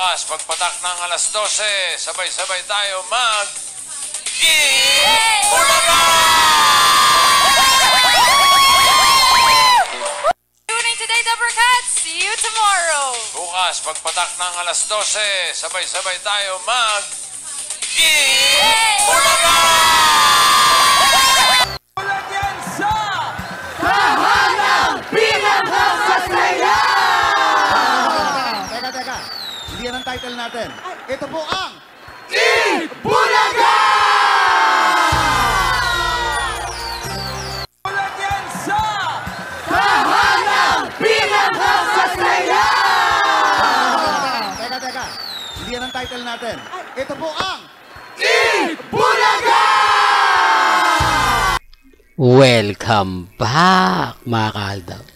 Bukas, pagpatak ng alas 12, sabay-sabay tayo Bulaga! Tuning today, Dappercats. See you tomorrow. Bukas, pagpatak ng alas 12, sabay-sabay tayo Bulaga! Ulat yan sa Tahanang Pinakasasaya! Teka. Hindi yan ang title natin. Ito po ang Bulaga! Ulat yan sa Tahanang Pinakasasaya! Teka. Hindi yan ang title natin. Ito po ang Bulaga! Welcome back, mga kaaldab.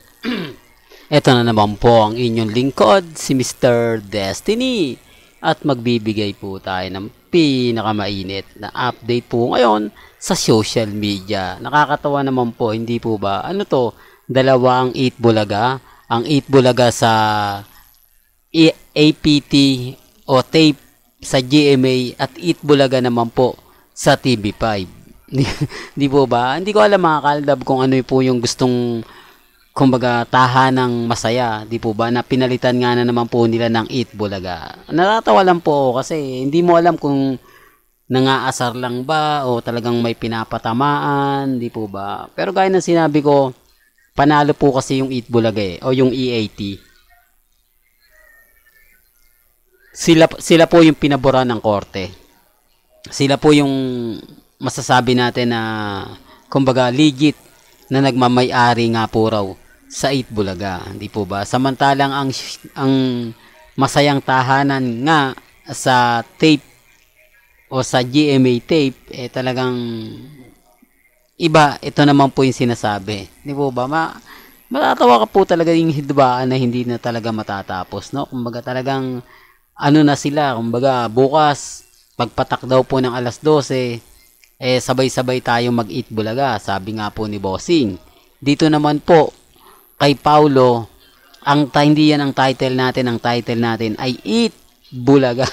Ito na naman po ang inyong lingkod, si Mr. Destiny. At magbibigay po tayo ng pinakamainit na update po ngayon sa social media. Nakakatawa naman po, hindi po ba? Ano to? Dalawa ang 8 Bulaga. Ang 8 Bulaga sa APT o tape sa GMA at 8 Bulaga naman po sa TV5. Di po ba? Hindi ko alam, mga kaaldab, kung ano po yung gustong kumbaga tahanang masaya, di po ba, na pinalitan nga na naman po nila ng 8 Bulaga. Natatawa lang po ako kasi hindi mo alam kung nangaasar lang ba o talagang may pinapatamaan, di po ba. Pero gaya ng sinabi ko, panalo po kasi yung 8 Bulaga o yung EAT. Sila po yung pinabura ng korte. Sila po yung masasabi natin na kumbaga legit na nagmamay-ari nga po raw sa 8 Bulaga, hindi po ba? Samantalang ang masayang tahanan nga sa tape o sa GMA tape talagang iba. Ito naman po yung sinasabi, hindi po ba? Matatawa ka po talaga yung hidbaan na hindi na talaga matatapos, no? Kumbaga talagang ano na sila, kumbaga bukas pagpatak daw po ng alas 12, sabay-sabay tayo mag-8 Bulaga, sabi nga po ni Bossing. Dito naman po kay Paulo, hindi yan ang title natin. Ang title natin ay 8 Bulaga.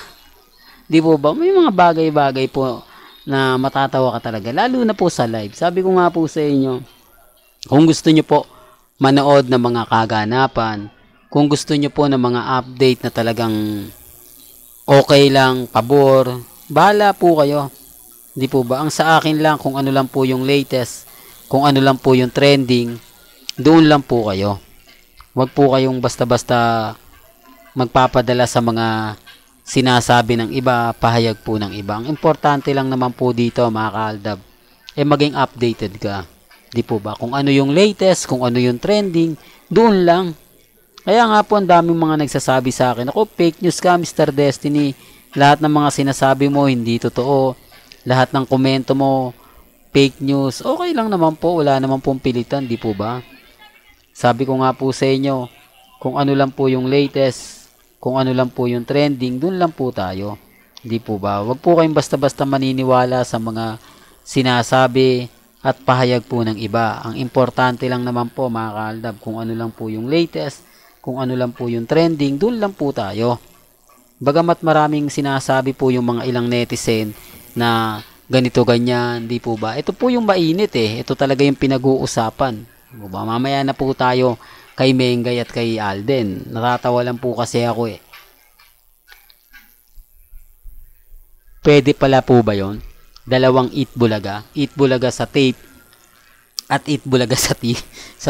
Di po ba? May mga bagay-bagay po na matatawa ka talaga, lalo na po sa live. Sabi ko nga po sa inyo, kung gusto nyo po manood ng mga kaganapan, kung gusto nyo po ng mga update na talagang okay lang, pabor, bahala po kayo. Di po ba? Ang sa akin lang, kung ano lang po yung latest, kung ano lang po yung trending, doon lang po kayo. Huwag po kayong basta-basta magpapadala sa mga sinasabi ng iba, pahayag po ng iba. Ang importante lang naman po dito, mga kaaldab, maging updated ka. Di po ba? Kung ano yung latest, kung ano yung trending, doon lang. Kaya nga po, ang daming mga nagsasabi sa akin, ako, fake news ka, Mr. Destiny. Lahat ng mga sinasabi mo, hindi totoo. Lahat ng komento mo, fake news. Okay lang naman po, wala naman pong pilitan, di po ba? Sabi ko nga po sa inyo, kung ano lang po yung latest, kung ano lang po yung trending, dun lang po tayo. Di po ba? Wag po kayong basta-basta maniniwala sa mga sinasabi at pahayag po ng iba. Ang importante lang naman po, mga kaaldab, kung ano lang po yung latest, kung ano lang po yung trending, dun lang po tayo. Bagamat maraming sinasabi po yung mga ilang netizen na ganito ganyan, di po ba? Ito po yung mainit Ito talaga yung pinag-uusapan. Di ba? Mamaya na po tayo kay Mengay at kay Alden. Natatawa lang po kasi ako Pwede pala po ba yon? Dalawang 8 Bulaga. 8 Bulaga sa tape at 8 Bulaga sa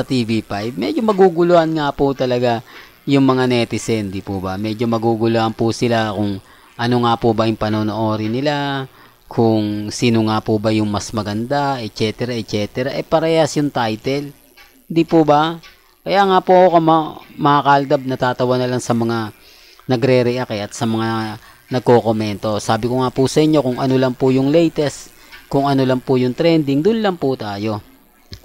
TV5. Medyo maguguluhan nga po talaga yung mga netizen, di po ba? Medyo maguguluhan po sila kung ano nga po ba yung panonoorin nila, kung sino nga po ba yung mas maganda, etc. etc. Parehas yung title. Di po ba? Kaya nga po ako, mga kaaldab, natatawa na lang sa mga nagre-react at sa mga nagko-komento. Sabi ko nga po sa inyo, kung ano lang po yung latest, kung ano lang po yung trending, dun lang po tayo.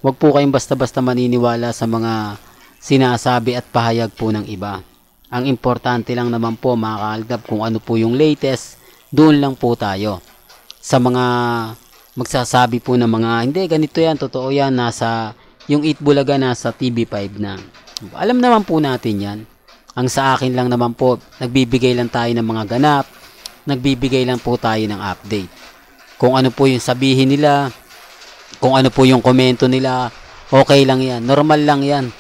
Huwag po kayong basta-basta maniniwala sa mga sinasabi at pahayag po ng iba. Ang importante lang naman po, mga kaaldab, kung ano po yung latest, doon lang po tayo. Sa mga magsasabi po ng mga, hindi, ganito yan, totoo yan, yung 8 Bulaga nasa TV5 na. Alam naman po natin yan. Ang sa akin lang naman po, nagbibigay lang tayo ng mga ganap, nagbibigay lang po tayo ng update. Kung ano po yung sabihin nila, kung ano po yung komento nila, okay lang yan, normal lang yan.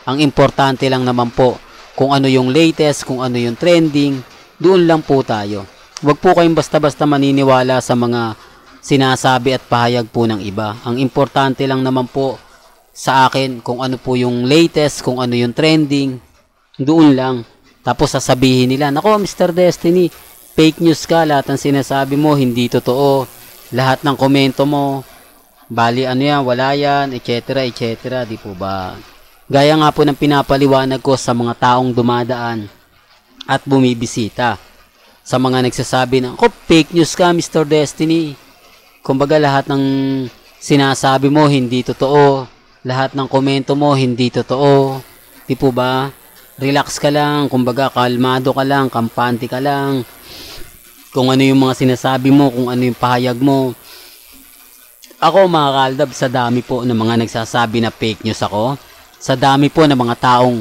Ang importante lang naman po, kung ano yung latest, kung ano yung trending, doon lang po tayo. Huwag po kayong basta-basta maniniwala sa mga sinasabi at pahayag po ng iba. Ang importante lang naman po sa akin, kung ano po yung latest, kung ano yung trending, doon lang. Tapos sasabihin nila, nako Mr. Destiny, fake news ka, lahat ng sinasabi mo, hindi totoo. Lahat ng komento mo, bali ano yan, wala yan, etc. etc. Di po ba? Gaya nga po ng pinapaliwanag ko sa mga taong dumadaan at bumibisita. Sa mga nagsasabi ng, fake news ka Mr. Destiny. Kumbaga lahat ng sinasabi mo hindi totoo. Lahat ng komento mo hindi totoo. Di po ba? Relax ka lang, kumbaga kalmado ka lang, kampante ka lang. Kung ano yung mga sinasabi mo, kung ano yung pahayag mo. Ako mga kaaldab, sa dami po ng mga nagsasabi na fake news ako. Sa dami po ng mga taong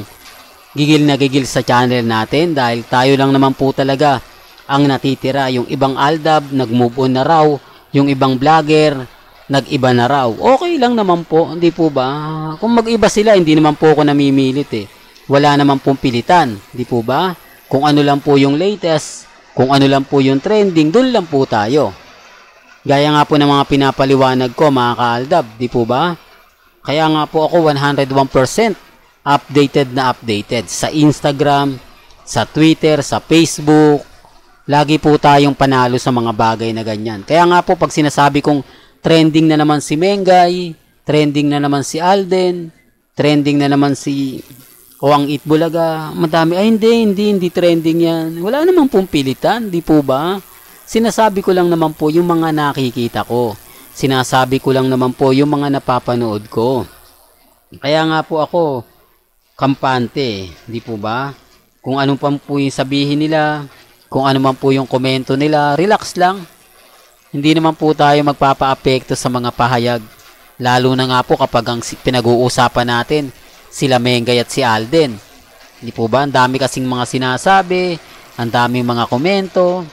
gigil na gigil sa channel natin dahil tayo lang naman po talaga ang natitira. Yung ibang aldab, nag-move on na raw. Yung ibang vlogger, nag-iba na raw. Okay lang naman po, hindi po ba? Kung mag-iba sila, hindi naman po ako namimilit eh. Wala naman pong pilitan, di po ba? Kung ano lang po yung latest, kung ano lang po yung trending, dun lang po tayo. Gaya nga po ng mga pinapaliwanag ko, mga kaaldab, di po ba? Kaya nga po ako 101% updated na updated sa Instagram, sa Twitter, sa Facebook. Lagi po tayong panalo sa mga bagay na ganyan. Kaya nga po pag sinasabi kong trending na naman si Mengay, trending na naman si Alden, trending na naman si o ang Itbulaga, madami, ay hindi trending yan. Wala namang pong pilitan, di po ba? Sinasabi ko lang naman po yung mga nakikita ko. Sinasabi ko lang naman po yung mga napapanood ko. Kaya nga po ako, kampante, di po ba? Kung ano pa po yung sabihin nila, kung ano man po yung komento nila, relax lang. Hindi naman po tayo magpapa-apekto sa mga pahayag. Lalo na nga po kapag ang pinag-uusapan natin, sila Mengay at si Alden. Di po ba? Ang dami kasing mga sinasabi, ang daming mga komento,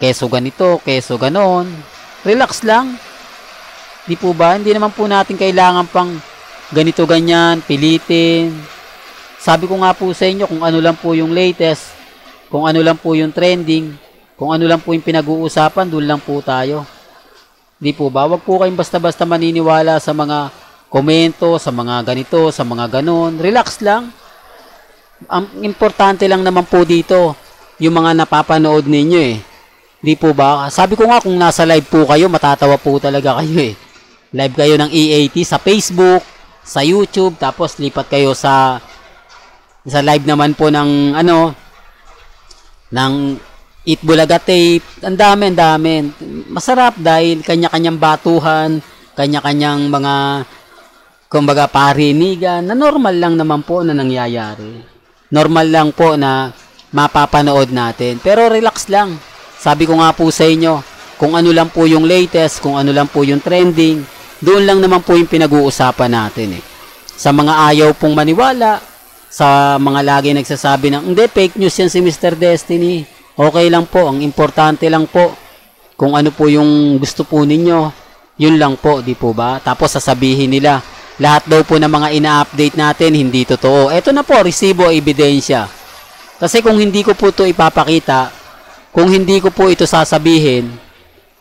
keso ganito, keso ganon. Relax lang. Di po ba? Hindi naman po natin kailangan pang ganito ganyan, pilitin. Sabi ko nga po sa inyo kung ano lang po yung latest, kung ano lang po yung trending, kung ano lang po yung pinag-uusapan, doon lang po tayo. Di po ba? Wag po kayong basta-basta maniniwala sa mga komento, sa mga ganito, sa mga ganon. Relax lang. Ang importante lang naman po dito, yung mga napapanood ninyo eh. Di po ba? Sabi ko nga kung nasa live po kayo, matatawa po talaga kayo eh. Live kayo ng EAT sa Facebook, sa YouTube, tapos lipat kayo sa live naman po ng ng Itbulaga tape. Ang dami. Masarap dahil kanya-kanyang batuhan, kanya-kanyang mga kumbaga parinigan na normal lang naman po na nangyayari. Normal lang po na mapapanood natin. Pero relax lang. Sabi ko nga po sa inyo, kung ano lang po yung latest, kung ano lang po yung trending, doon lang naman po yung pinag-uusapan natin eh. Sa mga ayaw pong maniwala, sa mga lagi nagsasabi ng, hindi, fake news yan si Mr. Destiny. Okay lang po. Ang importante lang po, kung ano po yung gusto po ninyo, yun lang po, di po ba? Tapos sasabihin nila, lahat daw po ng mga ina-update natin, hindi totoo. Eto na po, resibo, ebidensya. Kasi kung hindi ko po ito ipapakita, kung hindi ko po ito sasabihin,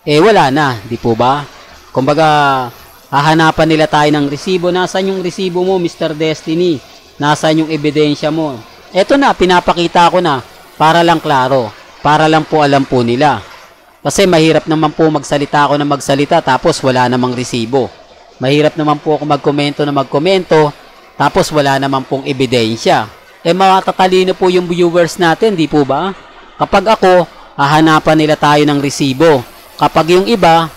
wala na, di po ba? Kumbaga, hahanapan nila tayo ng resibo. Nasaan yung resibo mo, Mr. Destiny? Nasaan yung ebidensya mo? Eto na, pinapakita ko na, para lang klaro, para lang po alam po nila. Kasi mahirap naman po magsalita ako na magsalita, tapos wala namang resibo. Mahirap naman po ako magkomento, tapos wala naman pong ebidensya. Matatalino po yung viewers natin, di po ba? Kapag ako, hahanapan nila tayo ng resibo. Kapag yung iba,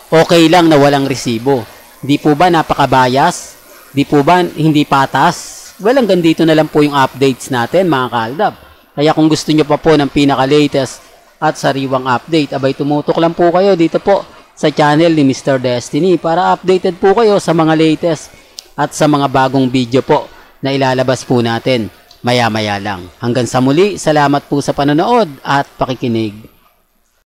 okay lang na walang resibo. Di po ba napaka-bias? Di po ba hindi patas? Well, hanggang dito na lang po yung updates natin, mga kaaldab. Kaya kung gusto nyo pa po ng pinaka-latest at sariwang update, abay tumutok lang po kayo dito po sa channel ni Mr. Destiny para updated po kayo sa mga latest at sa mga bagong video po na ilalabas po natin. maya-maya lang. Hanggang sa muli, salamat po sa panonood at pakikinig.